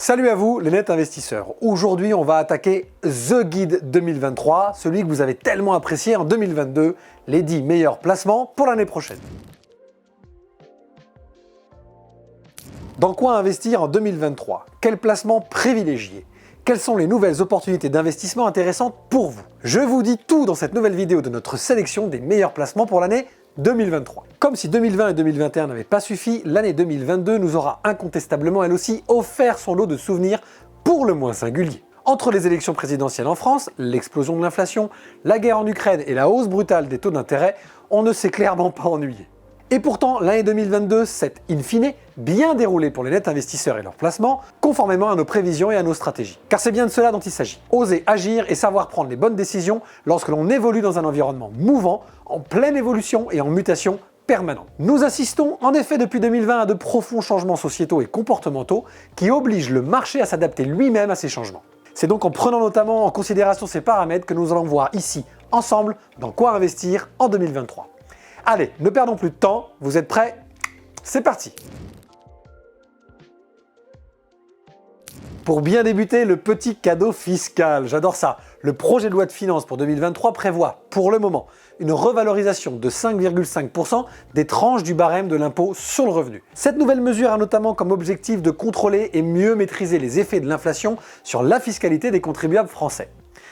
Salut à vous les nets investisseurs. Aujourd'hui on va attaquer The Guide 2023, celui que vous avez tellement apprécié en 2022, les 10 meilleurs placements pour l'année prochaine. Dans quoi investir en 2023? Quel placement privilégier? Quelles sont les nouvelles opportunités d'investissement intéressantes pour vous? Je vous dis tout dans cette nouvelle vidéo de notre sélection des meilleurs placements pour l'année 2023. Comme si 2020 et 2021 n'avaient pas suffi, l'année 2022 nous aura incontestablement elle aussi offert son lot de souvenirs pour le moins singuliers. Entre les élections présidentielles en France, l'explosion de l'inflation, la guerre en Ukraine et la hausse brutale des taux d'intérêt, on ne s'est clairement pas ennuyé. Et pourtant, l'année 2022 s'est, in fine, bien déroulée pour les nets investisseurs et leurs placements, conformément à nos prévisions et à nos stratégies. Car c'est bien de cela dont il s'agit. Oser agir et savoir prendre les bonnes décisions lorsque l'on évolue dans un environnement mouvant, en pleine évolution et en mutation permanente. Nous assistons en effet depuis 2020 à de profonds changements sociétaux et comportementaux qui obligent le marché à s'adapter lui-même à ces changements. C'est donc en prenant notamment en considération ces paramètres que nous allons voir ici, ensemble, dans quoi investir en 2023. Allez, ne perdons plus de temps, vous êtes prêts? C'est parti! Pour bien débuter, le petit cadeau fiscal, j'adore ça. Le projet de loi de finances pour 2023 prévoit, pour le moment, une revalorisation de 5,5% des tranches du barème de l'impôt sur le revenu. Cette nouvelle mesure a notamment comme objectif de contrôler et mieux maîtriser les effets de l'inflation sur la fiscalité des contribuables français.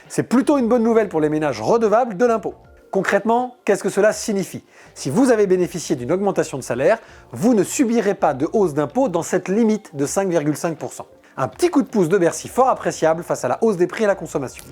C'est plutôt une bonne nouvelle pour les ménages redevables de l'impôt. Concrètement, qu'est-ce que cela signifie? Si vous avez bénéficié d'une augmentation de salaire, vous ne subirez pas de hausse d'impôt dans cette limite de 5,5%. Un petit coup de pouce de Bercy fort appréciable face à la hausse des prix à la consommation.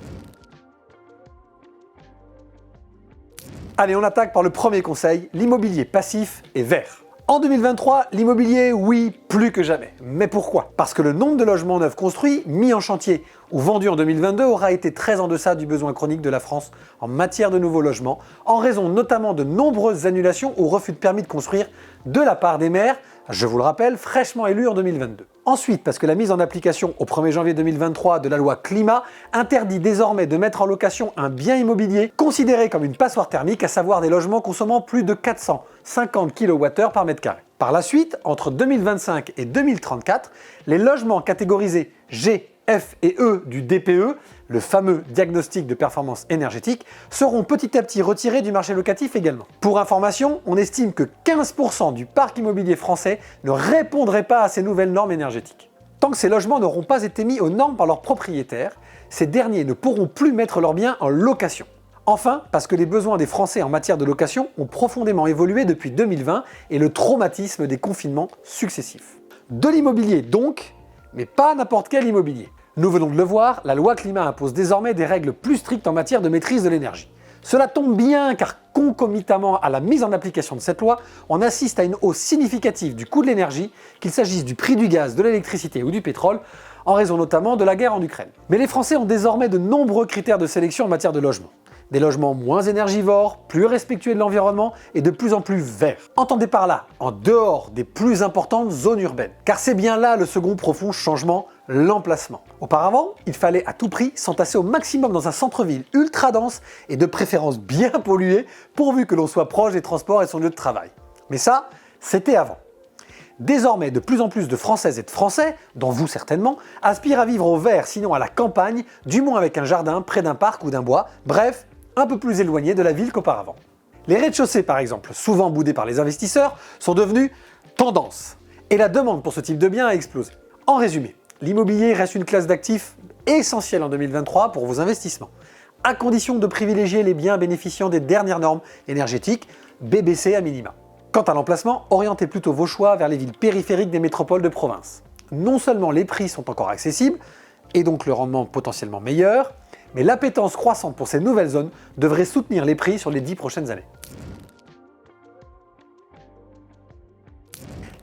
Allez, on attaque par le premier conseil, l'immobilier passif et vert. En 2023, l'immobilier, oui, plus que jamais. Mais pourquoi? Parce que le nombre de logements neufs construits, mis en chantier ou vendus en 2022 aura été très en deçà du besoin chronique de la France en matière de nouveaux logements, en raison notamment de nombreuses annulations ou refus de permis de construire de la part des maires, je vous le rappelle, fraîchement élus en 2022. Ensuite, parce que la mise en application au 1er janvier 2023 de la loi Climat interdit désormais de mettre en location un bien immobilier considéré comme une passoire thermique, à savoir des logements consommant plus de 450 kWh par mètre carré. Par la suite, entre 2025 et 2034, les logements catégorisés G, F et E du DPE, le fameux diagnostic de performance énergétique, seront petit à petit retirés du marché locatif également. Pour information, on estime que 15% du parc immobilier français ne répondrait pas à ces nouvelles normes énergétiques. Tant que ces logements n'auront pas été mis aux normes par leurs propriétaires, ces derniers ne pourront plus mettre leurs biens en location. Enfin, parce que les besoins des Français en matière de location ont profondément évolué depuis 2020 et le traumatisme des confinements successifs. De l'immobilier donc, mais pas n'importe quel immobilier. Nous venons de le voir, la loi Climat impose désormais des règles plus strictes en matière de maîtrise de l'énergie. Cela tombe bien car concomitamment à la mise en application de cette loi, on assiste à une hausse significative du coût de l'énergie, qu'il s'agisse du prix du gaz, de l'électricité ou du pétrole, en raison notamment de la guerre en Ukraine. Mais les Français ont désormais de nombreux critères de sélection en matière de logement. Des logements moins énergivores, plus respectueux de l'environnement et de plus en plus verts. Entendez par là, en dehors des plus importantes zones urbaines. Car c'est bien là le second profond changement, l'emplacement. Auparavant, il fallait à tout prix s'entasser au maximum dans un centre-ville ultra dense et de préférence bien pollué, pourvu que l'on soit proche des transports et son lieu de travail. Mais ça, c'était avant. Désormais, de plus en plus de Françaises et de Français, dont vous certainement, aspirent à vivre au vert, sinon à la campagne, du moins avec un jardin près d'un parc ou d'un bois, bref, un peu plus éloigné de la ville qu'auparavant. Les rez-de-chaussée par exemple, souvent boudés par les investisseurs, sont devenus tendance. Et la demande pour ce type de bien a explosé. En résumé, l'immobilier reste une classe d'actifs essentielle en 2023 pour vos investissements, à condition de privilégier les biens bénéficiant des dernières normes énergétiques, BBC à minima. Quant à l'emplacement, orientez plutôt vos choix vers les villes périphériques des métropoles de province. Non seulement les prix sont encore accessibles, et donc le rendement potentiellement meilleur, mais l'appétence croissante pour ces nouvelles zones devrait soutenir les prix sur les 10 prochaines années.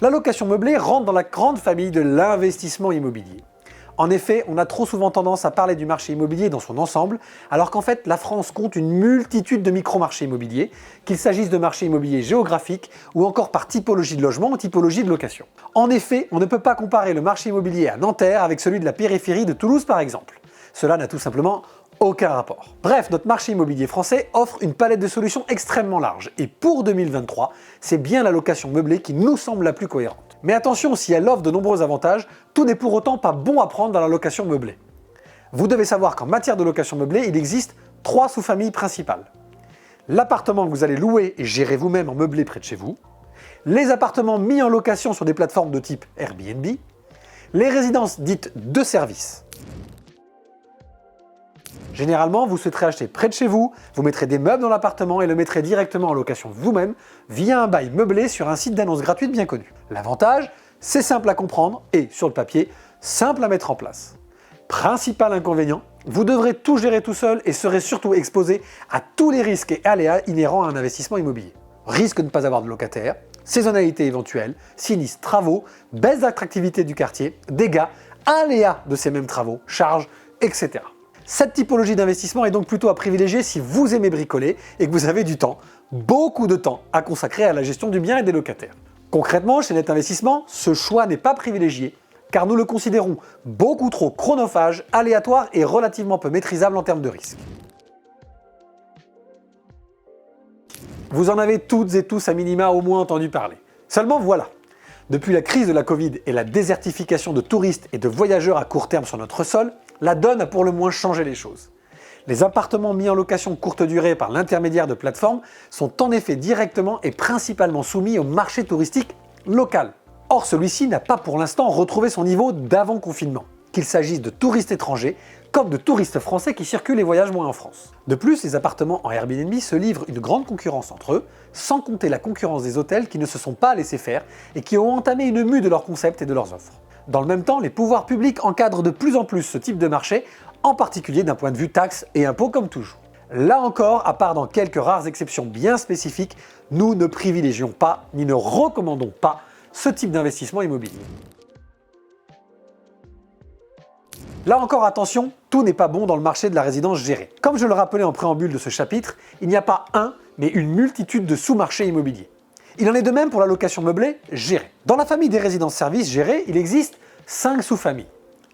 La location meublée rentre dans la grande famille de l'investissement immobilier. En effet, on a trop souvent tendance à parler du marché immobilier dans son ensemble, alors qu'en fait la France compte une multitude de micro-marchés immobiliers, qu'il s'agisse de marchés immobiliers géographiques ou encore par typologie de logement ou typologie de location. En effet, on ne peut pas comparer le marché immobilier à Nanterre avec celui de la périphérie de Toulouse par exemple. Cela n'a tout simplement aucun rapport. Bref, notre marché immobilier français offre une palette de solutions extrêmement large, et pour 2023, c'est bien la location meublée qui nous semble la plus cohérente. Mais attention, si elle offre de nombreux avantages, tout n'est pour autant pas bon à prendre dans la location meublée. Vous devez savoir qu'en matière de location meublée, il existe 3 sous-familles principales. L'appartement que vous allez louer et gérer vous-même en meublé près de chez vous, les appartements mis en location sur des plateformes de type Airbnb, les résidences dites de service. Généralement, vous souhaiterez acheter près de chez vous, vous mettrez des meubles dans l'appartement et le mettrez directement en location vous-même via un bail meublé sur un site d'annonce gratuite bien connu. L'avantage, c'est simple à comprendre et, sur le papier, simple à mettre en place. Principal inconvénient, vous devrez tout gérer tout seul et serez surtout exposé à tous les risques et aléas inhérents à un investissement immobilier. Risque de ne pas avoir de locataire, saisonnalité éventuelle, sinistres, travaux, baisse d'attractivité du quartier, dégâts, aléas de ces mêmes travaux, charges, etc. Cette typologie d'investissement est donc plutôt à privilégier si vous aimez bricoler et que vous avez du temps, beaucoup de temps, à consacrer à la gestion du bien et des locataires. Concrètement, chez Net Investissement, ce choix n'est pas privilégié car nous le considérons beaucoup trop chronophage, aléatoire et relativement peu maîtrisable en termes de risque. Vous en avez toutes et tous à minima au moins entendu parler. Seulement voilà, depuis la crise de la Covid et la désertification de touristes et de voyageurs à court terme sur notre sol, la donne a pour le moins changé les choses. Les appartements mis en location courte durée par l'intermédiaire de plateformes sont en effet directement et principalement soumis au marché touristique local. Or, celui-ci n'a pas pour l'instant retrouvé son niveau d'avant-confinement, qu'il s'agisse de touristes étrangers comme de touristes français qui circulent et voyagent moins en France. De plus, les appartements en Airbnb se livrent une grande concurrence entre eux, sans compter la concurrence des hôtels qui ne se sont pas laissés faire et qui ont entamé une mue de leurs concepts et de leurs offres. Dans le même temps, les pouvoirs publics encadrent de plus en plus ce type de marché, en particulier d'un point de vue taxes et impôts comme toujours. Là encore, à part dans quelques rares exceptions bien spécifiques, nous ne privilégions pas ni ne recommandons pas ce type d'investissement immobilier. Là encore attention, tout n'est pas bon dans le marché de la résidence gérée. Comme je le rappelais en préambule de ce chapitre, il n'y a pas un, mais une multitude de sous-marchés immobiliers. Il en est de même pour la location meublée gérée. Dans la famille des résidences-services gérées, il existe 5 sous-familles.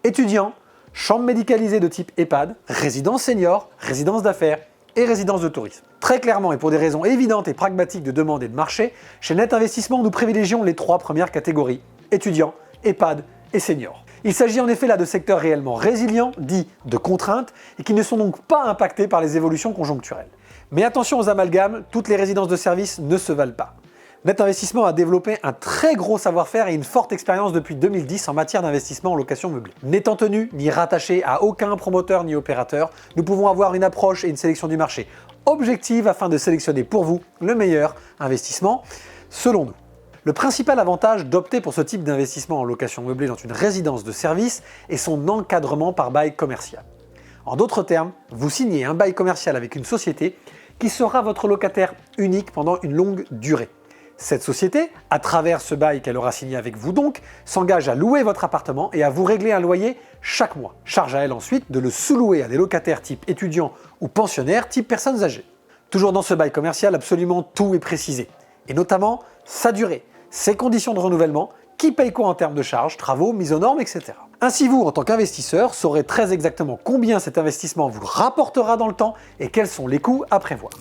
Étudiants, chambres médicalisées de type EHPAD, résidence senior, résidence d'affaires et résidence de tourisme. Très clairement et pour des raisons évidentes et pragmatiques de demande et de marché, chez Net Investissement, nous privilégions les 3 premières catégories, étudiants, EHPAD et seniors. Il s'agit en effet là de secteurs réellement résilients, dits de contrainte, et qui ne sont donc pas impactés par les évolutions conjoncturelles. Mais attention aux amalgames, toutes les résidences de service ne se valent pas. Net Investissement a développé un très gros savoir-faire et une forte expérience depuis 2010 en matière d'investissement en location meublée. N'étant tenu ni rattaché à aucun promoteur ni opérateur, nous pouvons avoir une approche et une sélection du marché objective afin de sélectionner pour vous le meilleur investissement selon nous. Le principal avantage d'opter pour ce type d'investissement en location meublée dans une résidence de service est son encadrement par bail commercial. En d'autres termes, vous signez un bail commercial avec une société qui sera votre locataire unique pendant une longue durée. Cette société, à travers ce bail qu'elle aura signé avec vous donc, s'engage à louer votre appartement et à vous régler un loyer chaque mois. Charge à elle ensuite de le sous-louer à des locataires type étudiants ou pensionnaires type personnes âgées. Toujours dans ce bail commercial, absolument tout est précisé, et notamment sa durée, ses conditions de renouvellement, qui paye quoi en termes de charges, travaux, mise aux normes, etc. Ainsi vous, en tant qu'investisseur, saurez très exactement combien cet investissement vous rapportera dans le temps et quels sont les coûts à prévoir.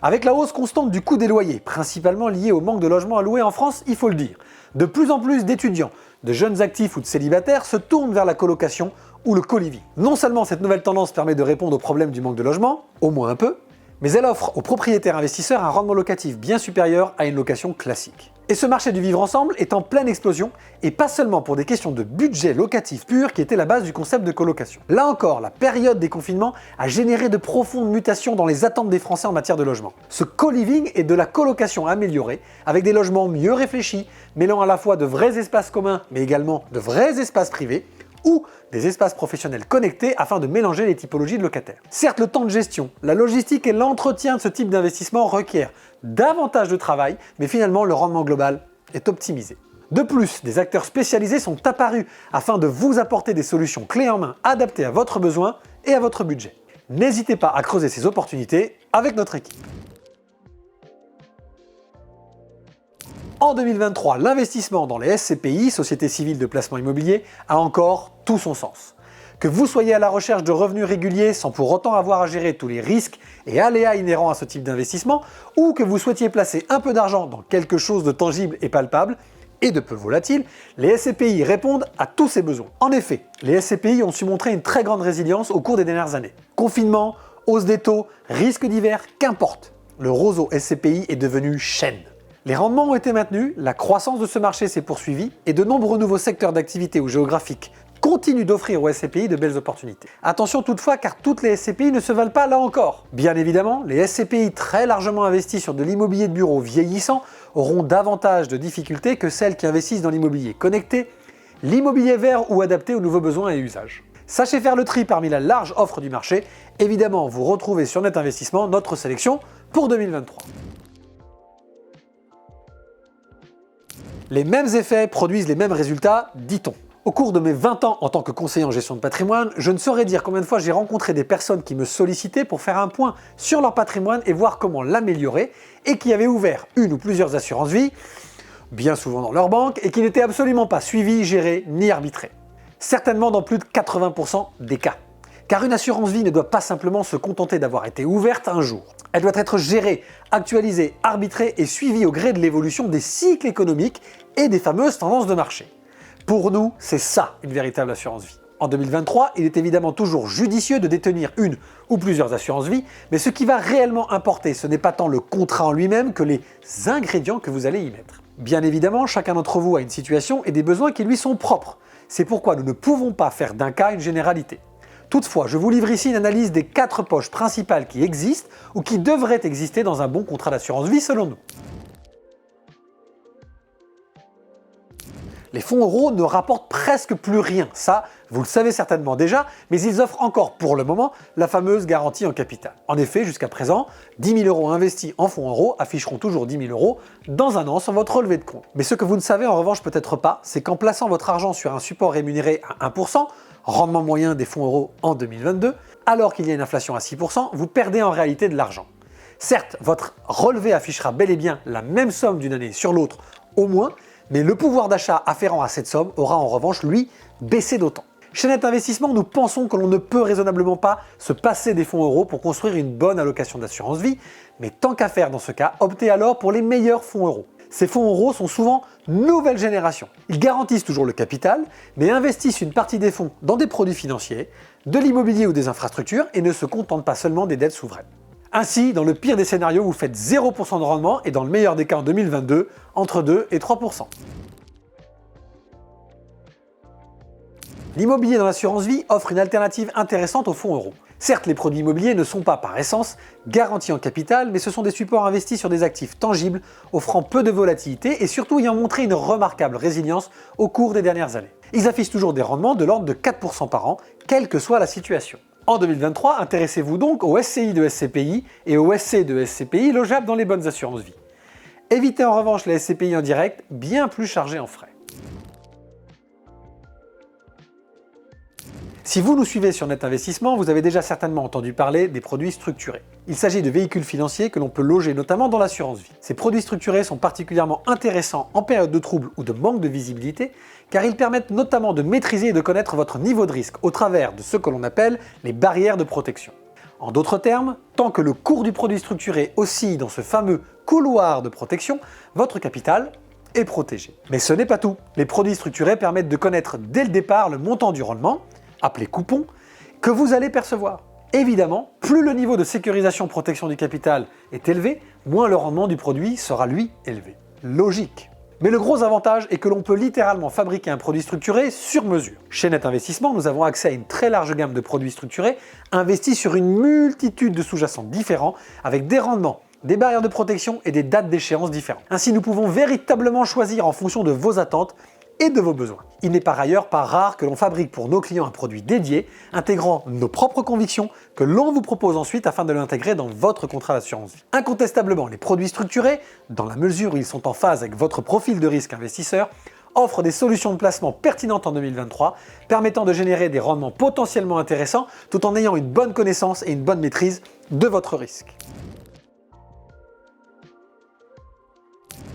Avec la hausse constante du coût des loyers, principalement liée au manque de logements à louer en France, il faut le dire, de plus en plus d'étudiants, de jeunes actifs ou de célibataires se tournent vers la colocation ou le co-living. Non seulement cette nouvelle tendance permet de répondre au problème du manque de logement, au moins un peu, mais elle offre aux propriétaires investisseurs un rendement locatif bien supérieur à une location classique. Et ce marché du vivre ensemble est en pleine explosion, et pas seulement pour des questions de budget locatif pur qui était la base du concept de colocation. Là encore, la période des confinements a généré de profondes mutations dans les attentes des Français en matière de logement. Ce co-living est de la colocation améliorée, avec des logements mieux réfléchis, mêlant à la fois de vrais espaces communs, mais également de vrais espaces privés, ou des espaces professionnels connectés afin de mélanger les typologies de locataires. Certes, le temps de gestion, la logistique et l'entretien de ce type d'investissement requièrent davantage de travail, mais finalement le rendement global est optimisé. De plus, des acteurs spécialisés sont apparus afin de vous apporter des solutions clés en main adaptées à votre besoin et à votre budget. N'hésitez pas à creuser ces opportunités avec notre équipe. En 2023, l'investissement dans les SCPI, Sociétés Civiles de Placement Immobilier, a encore tout son sens. Que vous soyez à la recherche de revenus réguliers sans pour autant avoir à gérer tous les risques et aléas inhérents à ce type d'investissement, ou que vous souhaitiez placer un peu d'argent dans quelque chose de tangible et palpable, et de peu volatile, les SCPI répondent à tous ces besoins. En effet, les SCPI ont su montrer une très grande résilience au cours des dernières années. Confinement, hausse des taux, risques divers, qu'importe. Le roseau SCPI est devenu chaîne. Les rendements ont été maintenus, la croissance de ce marché s'est poursuivie et de nombreux nouveaux secteurs d'activité ou géographiques continuent d'offrir aux SCPI de belles opportunités. Attention toutefois car toutes les SCPI ne se valent pas là encore. Bien évidemment, les SCPI très largement investis sur de l'immobilier de bureau vieillissant auront davantage de difficultés que celles qui investissent dans l'immobilier connecté, l'immobilier vert ou adapté aux nouveaux besoins et usages. Sachez faire le tri parmi la large offre du marché. Évidemment, vous retrouvez sur Net Investissement notre sélection pour 2023. Les mêmes effets produisent les mêmes résultats, dit-on. Au cours de mes 20 ans en tant que conseiller en gestion de patrimoine, je ne saurais dire combien de fois j'ai rencontré des personnes qui me sollicitaient pour faire un point sur leur patrimoine et voir comment l'améliorer, et qui avaient ouvert une ou plusieurs assurances vie, bien souvent dans leur banque, et qui n'étaient absolument pas suivies, gérées ni arbitrées. Certainement dans plus de 80% des cas. Car une assurance vie ne doit pas simplement se contenter d'avoir été ouverte un jour. Elle doit être gérée, actualisée, arbitrée et suivie au gré de l'évolution des cycles économiques et des fameuses tendances de marché. Pour nous, c'est ça une véritable assurance vie. En 2023, il est évidemment toujours judicieux de détenir une ou plusieurs assurances vie, mais ce qui va réellement importer, ce n'est pas tant le contrat en lui-même que les ingrédients que vous allez y mettre. Bien évidemment, chacun d'entre vous a une situation et des besoins qui lui sont propres. C'est pourquoi nous ne pouvons pas faire d'un cas une généralité. Toutefois, je vous livre ici une analyse des 4 poches principales qui existent ou qui devraient exister dans un bon contrat d'assurance vie selon nous. Les fonds euros ne rapportent presque plus rien, ça vous le savez certainement déjà, mais ils offrent encore pour le moment la fameuse garantie en capital. En effet, jusqu'à présent, 10 000 € investis en fonds euros afficheront toujours 10 000 € dans un an sur votre relevé de compte. Mais ce que vous ne savez en revanche peut-être pas, c'est qu'en plaçant votre argent sur un support rémunéré à 1%, rendement moyen des fonds euros en 2022, alors qu'il y a une inflation à 6%, vous perdez en réalité de l'argent. Certes, votre relevé affichera bel et bien la même somme d'une année sur l'autre au moins, mais le pouvoir d'achat afférent à cette somme aura en revanche, lui, baissé d'autant. Chez Net Investissement, nous pensons que l'on ne peut raisonnablement pas se passer des fonds euros pour construire une bonne allocation d'assurance vie, mais tant qu'à faire dans ce cas, optez alors pour les meilleurs fonds euros. Ces fonds euros sont souvent nouvelle génération. Ils garantissent toujours le capital, mais investissent une partie des fonds dans des produits financiers, de l'immobilier ou des infrastructures et ne se contentent pas seulement des dettes souveraines. Ainsi, dans le pire des scénarios, vous faites 0% de rendement et dans le meilleur des cas en 2022, entre 2 et 3%. L'immobilier dans l'assurance vie offre une alternative intéressante aux fonds euros. Certes, les produits immobiliers ne sont pas par essence garantis en capital, mais ce sont des supports investis sur des actifs tangibles, offrant peu de volatilité et surtout ayant montré une remarquable résilience au cours des dernières années. Ils affichent toujours des rendements de l'ordre de 4% par an, quelle que soit la situation. En 2023, intéressez-vous donc aux SCI de SCPI et aux SC de SCPI logeables dans les bonnes assurances vie. Évitez en revanche les SCPI en direct, bien plus chargés en frais. Si vous nous suivez sur Net Investissement, vous avez déjà certainement entendu parler des produits structurés. Il s'agit de véhicules financiers que l'on peut loger notamment dans l'assurance vie. Ces produits structurés sont particulièrement intéressants en période de trouble ou de manque de visibilité, car ils permettent notamment de maîtriser et de connaître votre niveau de risque au travers de ce que l'on appelle les barrières de protection. En d'autres termes, tant que le cours du produit structuré oscille dans ce fameux couloir de protection, votre capital est protégé. Mais ce n'est pas tout. Les produits structurés permettent de connaître dès le départ le montant du rendement, appelé coupon, que vous allez percevoir. Évidemment, plus le niveau de sécurisation protection du capital est élevé, moins le rendement du produit sera lui élevé. Logique. Mais le gros avantage est que l'on peut littéralement fabriquer un produit structuré sur mesure. Chez Net Investissement, nous avons accès à une très large gamme de produits structurés investis sur une multitude de sous-jacents différents avec des rendements, des barrières de protection et des dates d'échéance différentes. Ainsi, nous pouvons véritablement choisir en fonction de vos attentes et de vos besoins. Il n'est par ailleurs pas rare que l'on fabrique pour nos clients un produit dédié, intégrant nos propres convictions, que l'on vous propose ensuite afin de l'intégrer dans votre contrat d'assurance vie. Incontestablement, les produits structurés, dans la mesure où ils sont en phase avec votre profil de risque investisseur, offrent des solutions de placement pertinentes en 2023, permettant de générer des rendements potentiellement intéressants tout en ayant une bonne connaissance et une bonne maîtrise de votre risque.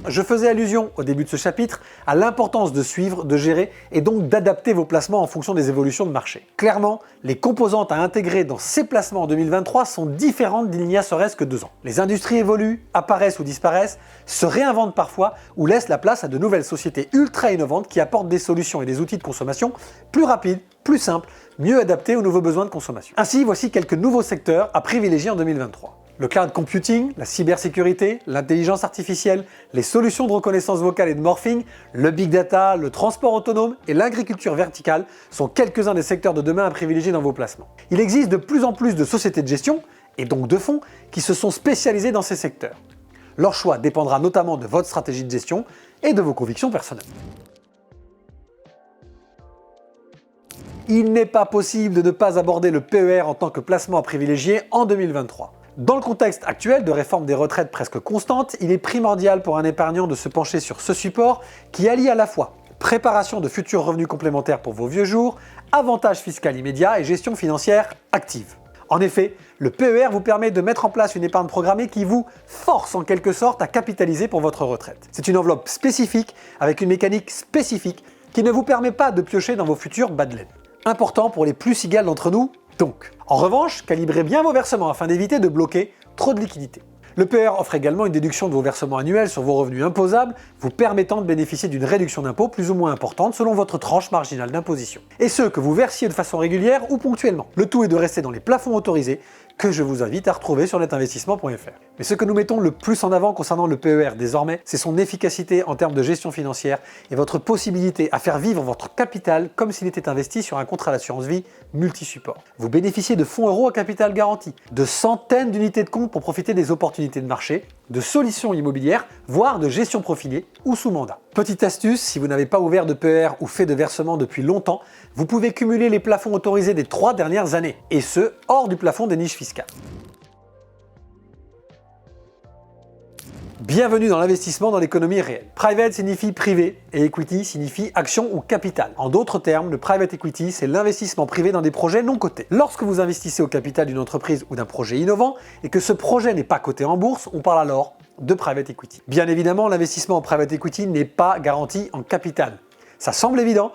Je faisais allusion au début de ce chapitre à l'importance de suivre, de gérer et donc d'adapter vos placements en fonction des évolutions de marché. Clairement, les composantes à intégrer dans ces placements en 2023 sont différentes d'il n'y a serait-ce que 2 ans. Les industries évoluent, apparaissent ou disparaissent, se réinventent parfois ou laissent la place à de nouvelles sociétés ultra innovantes qui apportent des solutions et des outils de consommation plus rapides, plus simples, mieux adaptés aux nouveaux besoins de consommation. Ainsi, voici quelques nouveaux secteurs à privilégier en 2023. Le cloud computing, la cybersécurité, l'intelligence artificielle, les solutions de reconnaissance vocale et de morphing, le big data, le transport autonome et l'agriculture verticale sont quelques-uns des secteurs de demain à privilégier dans vos placements. Il existe de plus en plus de sociétés de gestion, et donc de fonds, qui se sont spécialisés dans ces secteurs. Leur choix dépendra notamment de votre stratégie de gestion et de vos convictions personnelles. Il n'est pas possible de ne pas aborder le PER en tant que placement à privilégier en 2023. Dans le contexte actuel de réforme des retraites presque constante, il est primordial pour un épargnant de se pencher sur ce support qui allie à la fois préparation de futurs revenus complémentaires pour vos vieux jours, avantages fiscaux immédiats et gestion financière active. En effet, le PER vous permet de mettre en place une épargne programmée qui vous force en quelque sorte à capitaliser pour votre retraite. C'est une enveloppe spécifique avec une mécanique spécifique qui ne vous permet pas de piocher dans vos futurs bas de laine. Important pour les plus cigales d'entre nous, donc. En revanche, calibrez bien vos versements afin d'éviter de bloquer trop de liquidités. Le PER offre également une déduction de vos versements annuels sur vos revenus imposables, vous permettant de bénéficier d'une réduction d'impôt plus ou moins importante selon votre tranche marginale d'imposition. Et ce, que vous versiez de façon régulière ou ponctuellement. Le tout est de rester dans les plafonds autorisés, que je vous invite à retrouver sur netinvestissement.fr. Mais ce que nous mettons le plus en avant concernant le PER désormais, c'est son efficacité en termes de gestion financière et votre possibilité à faire vivre votre capital comme s'il était investi sur un contrat d'assurance vie multi-support. Vous bénéficiez de fonds euros à capital garanti, de centaines d'unités de compte pour profiter des opportunités de marché, de solutions immobilières, voire de gestion profilée ou sous mandat. Petite astuce, si vous n'avez pas ouvert de PER ou fait de versement depuis longtemps, vous pouvez cumuler les plafonds autorisés des 3 dernières années, et ce, hors du plafond des niches fiscales. Bienvenue dans l'investissement dans l'économie réelle. Private signifie privé et equity signifie action ou capital. En d'autres termes, le private equity, c'est l'investissement privé dans des projets non cotés. Lorsque vous investissez au capital d'une entreprise ou d'un projet innovant et que ce projet n'est pas coté en bourse, on parle alors de private equity. Bien évidemment, l'investissement en private equity n'est pas garanti en capital. Ça semble évident,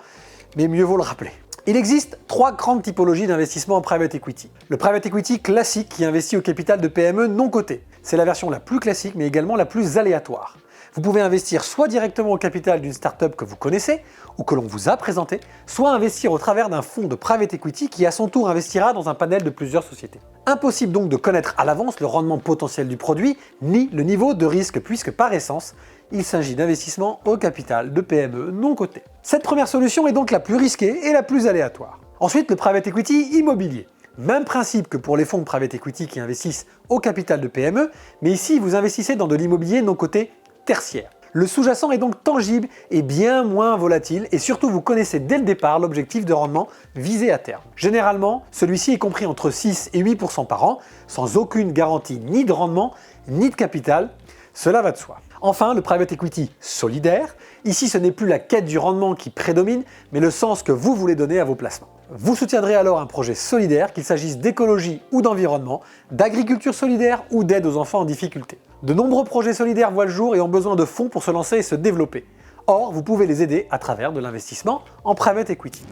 mais mieux vaut le rappeler. Il existe 3 grandes typologies d'investissement en private equity. Le private equity classique qui investit au capital de PME non cotées. C'est la version la plus classique mais également la plus aléatoire. Vous pouvez investir soit directement au capital d'une startup que vous connaissez ou que l'on vous a présenté, soit investir au travers d'un fonds de private equity qui à son tour investira dans un panel de plusieurs sociétés. Impossible donc de connaître à l'avance le rendement potentiel du produit ni le niveau de risque puisque par essence, il s'agit d'investissement au capital de PME non cotées. Cette première solution est donc la plus risquée et la plus aléatoire. Ensuite, le private equity immobilier. Même principe que pour les fonds de private equity qui investissent au capital de PME, mais ici vous investissez dans de l'immobilier non coté tertiaire. Le sous-jacent est donc tangible et bien moins volatile et surtout vous connaissez dès le départ l'objectif de rendement visé à terme. Généralement, celui-ci est compris entre 6 et 8% par an, sans aucune garantie ni de rendement ni de capital, cela va de soi. Enfin, le private equity solidaire. Ici, ce n'est plus la quête du rendement qui prédomine, mais le sens que vous voulez donner à vos placements. Vous soutiendrez alors un projet solidaire, qu'il s'agisse d'écologie ou d'environnement, d'agriculture solidaire ou d'aide aux enfants en difficulté. De nombreux projets solidaires voient le jour et ont besoin de fonds pour se lancer et se développer. Or, vous pouvez les aider à travers de l'investissement en private equity.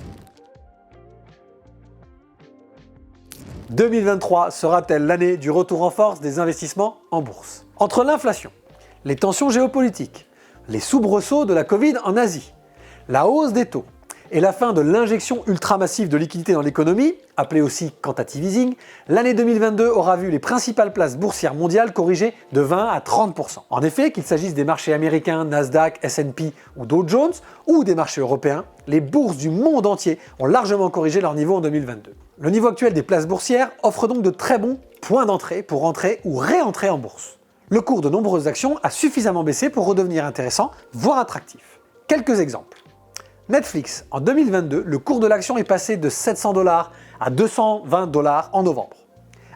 2023 sera-t-elle l'année du retour en force des investissements en bourse? Entre l'inflation, les tensions géopolitiques, les soubresauts de la Covid en Asie, la hausse des taux et la fin de l'injection ultramassive de liquidités dans l'économie, appelée aussi quantitative easing, l'année 2022 aura vu les principales places boursières mondiales corriger de 20 à 30%. En effet, qu'il s'agisse des marchés américains, Nasdaq, S&P ou Dow Jones, ou des marchés européens, les bourses du monde entier ont largement corrigé leur niveau en 2022. Le niveau actuel des places boursières offre donc de très bons points d'entrée pour entrer ou réentrer en bourse. Le cours de nombreuses actions a suffisamment baissé pour redevenir intéressant, voire attractif. Quelques exemples. Netflix, en 2022, le cours de l'action est passé de 700 $ à 220 $ en novembre.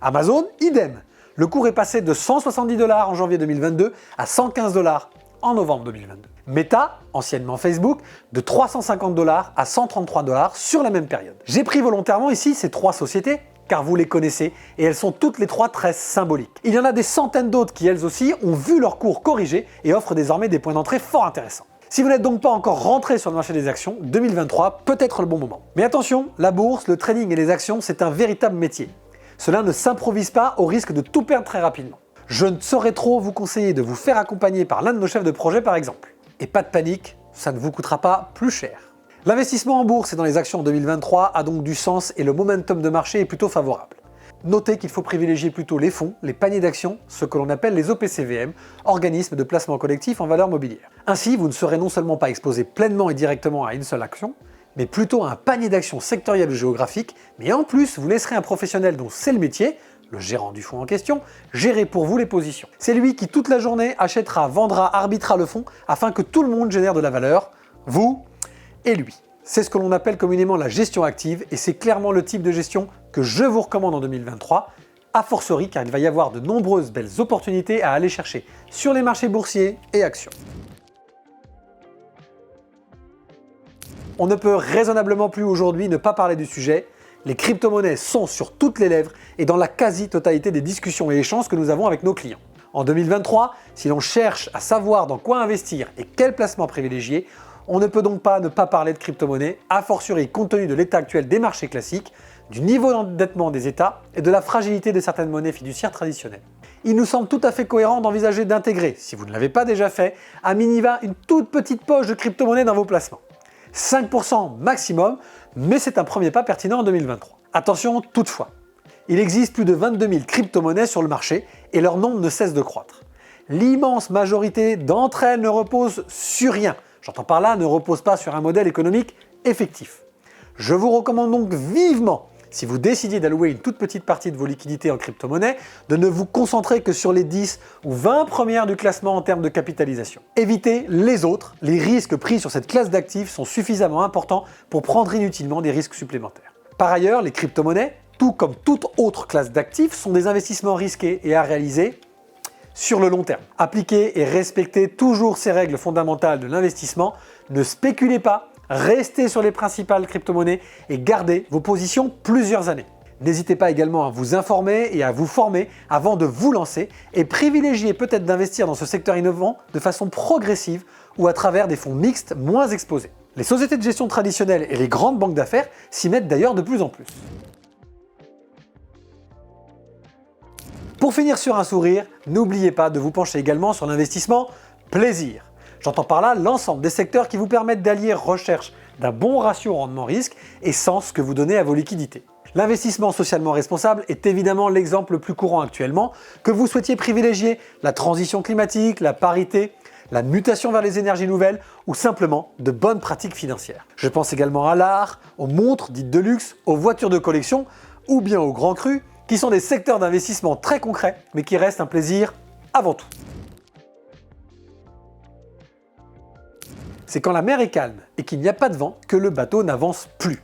Amazon, idem. Le cours est passé de 170 $ en janvier 2022 à 115 $ en novembre 2022. Meta, anciennement Facebook, de 350 $ à 133 $ sur la même période. J'ai pris volontairement ici ces 3 sociétés car vous les connaissez et elles sont toutes les trois très symboliques. Il y en a des centaines d'autres qui elles aussi ont vu leur cours corrigé et offrent désormais des points d'entrée fort intéressants. Si vous n'êtes donc pas encore rentré sur le marché des actions, 2023 peut être le bon moment. Mais attention, la bourse, le trading et les actions, c'est un véritable métier. Cela ne s'improvise pas au risque de tout perdre très rapidement. Je ne saurais trop vous conseiller de vous faire accompagner par l'un de nos chefs de projet par exemple. Et pas de panique, ça ne vous coûtera pas plus cher. L'investissement en bourse et dans les actions en 2023 a donc du sens et le momentum de marché est plutôt favorable. Notez qu'il faut privilégier plutôt les fonds, les paniers d'actions, ce que l'on appelle les OPCVM, organismes de placement collectif en valeur mobilière. Ainsi, vous ne serez non seulement pas exposé pleinement et directement à une seule action, mais plutôt à un panier d'actions sectorielles ou géographiques, mais en plus, vous laisserez un professionnel dont c'est le métier, le gérant du fonds en question, gérer pour vous les positions. C'est lui qui toute la journée achètera, vendra, arbitrera le fonds afin que tout le monde génère de la valeur, vous et lui. C'est ce que l'on appelle communément la gestion active et c'est clairement le type de gestion que je vous recommande en 2023, a fortiori car il va y avoir de nombreuses belles opportunités à aller chercher sur les marchés boursiers et actions. On ne peut raisonnablement plus aujourd'hui ne pas parler du sujet. Les crypto-monnaies sont sur toutes les lèvres et dans la quasi-totalité des discussions et échanges que nous avons avec nos clients. En 2023, si l'on cherche à savoir dans quoi investir et quel placement privilégier, on ne peut donc pas ne pas parler de crypto-monnaies, a fortiori compte tenu de l'état actuel des marchés classiques, du niveau d'endettement des États et de la fragilité de certaines monnaies fiduciaires traditionnelles. Il nous semble tout à fait cohérent d'envisager d'intégrer, si vous ne l'avez pas déjà fait, à minima une toute petite poche de crypto-monnaies dans vos placements. 5% maximum, mais c'est un premier pas pertinent en 2023. Attention toutefois, il existe plus de 22 000 crypto-monnaies sur le marché et leur nombre ne cesse de croître. L'immense majorité d'entre elles ne repose sur rien. J'entends par là, ne repose pas sur un modèle économique effectif. Je vous recommande donc vivement, si vous décidiez d'allouer une toute petite partie de vos liquidités en crypto-monnaie, de ne vous concentrer que sur les 10 ou 20 premières du classement en termes de capitalisation. Évitez les autres, les risques pris sur cette classe d'actifs sont suffisamment importants pour prendre inutilement des risques supplémentaires. Par ailleurs, les crypto-monnaies, tout comme toute autre classe d'actifs, sont des investissements risqués et à réaliser sur le long terme. Appliquez et respectez toujours ces règles fondamentales de l'investissement, ne spéculez pas, restez sur les principales crypto-monnaies et gardez vos positions plusieurs années. N'hésitez pas également à vous informer et à vous former avant de vous lancer et privilégiez peut-être d'investir dans ce secteur innovant de façon progressive ou à travers des fonds mixtes moins exposés. Les sociétés de gestion traditionnelles et les grandes banques d'affaires s'y mettent d'ailleurs de plus en plus. Pour finir sur un sourire, n'oubliez pas de vous pencher également sur l'investissement plaisir. J'entends par là l'ensemble des secteurs qui vous permettent d'allier recherche d'un bon ratio rendement-risque et sens que vous donnez à vos liquidités. L'investissement socialement responsable est évidemment l'exemple le plus courant actuellement, que vous souhaitiez privilégier la transition climatique, la parité, la mutation vers les énergies nouvelles ou simplement de bonnes pratiques financières. Je pense également à l'art, aux montres dites de luxe, aux voitures de collection ou bien aux grands crus, qui sont des secteurs d'investissement très concrets, mais qui restent un plaisir avant tout. C'est quand la mer est calme et qu'il n'y a pas de vent que le bateau n'avance plus.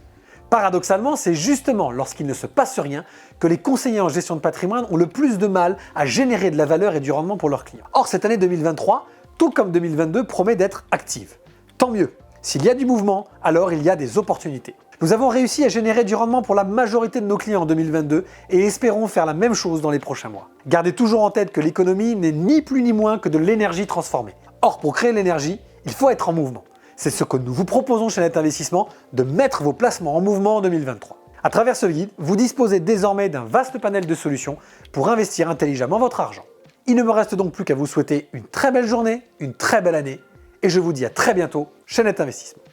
Paradoxalement, c'est justement lorsqu'il ne se passe rien que les conseillers en gestion de patrimoine ont le plus de mal à générer de la valeur et du rendement pour leurs clients. Or, cette année 2023, tout comme 2022, promet d'être active. Tant mieux. S'il y a du mouvement, alors il y a des opportunités. Nous avons réussi à générer du rendement pour la majorité de nos clients en 2022 et espérons faire la même chose dans les prochains mois. Gardez toujours en tête que l'économie n'est ni plus ni moins que de l'énergie transformée. Or, pour créer l'énergie, il faut être en mouvement. C'est ce que nous vous proposons chez Net Investissement, de mettre vos placements en mouvement en 2023. À travers ce guide, vous disposez désormais d'un vaste panel de solutions pour investir intelligemment votre argent. Il ne me reste donc plus qu'à vous souhaiter une très belle journée, une très belle année, et je vous dis à très bientôt chez Net Investissement.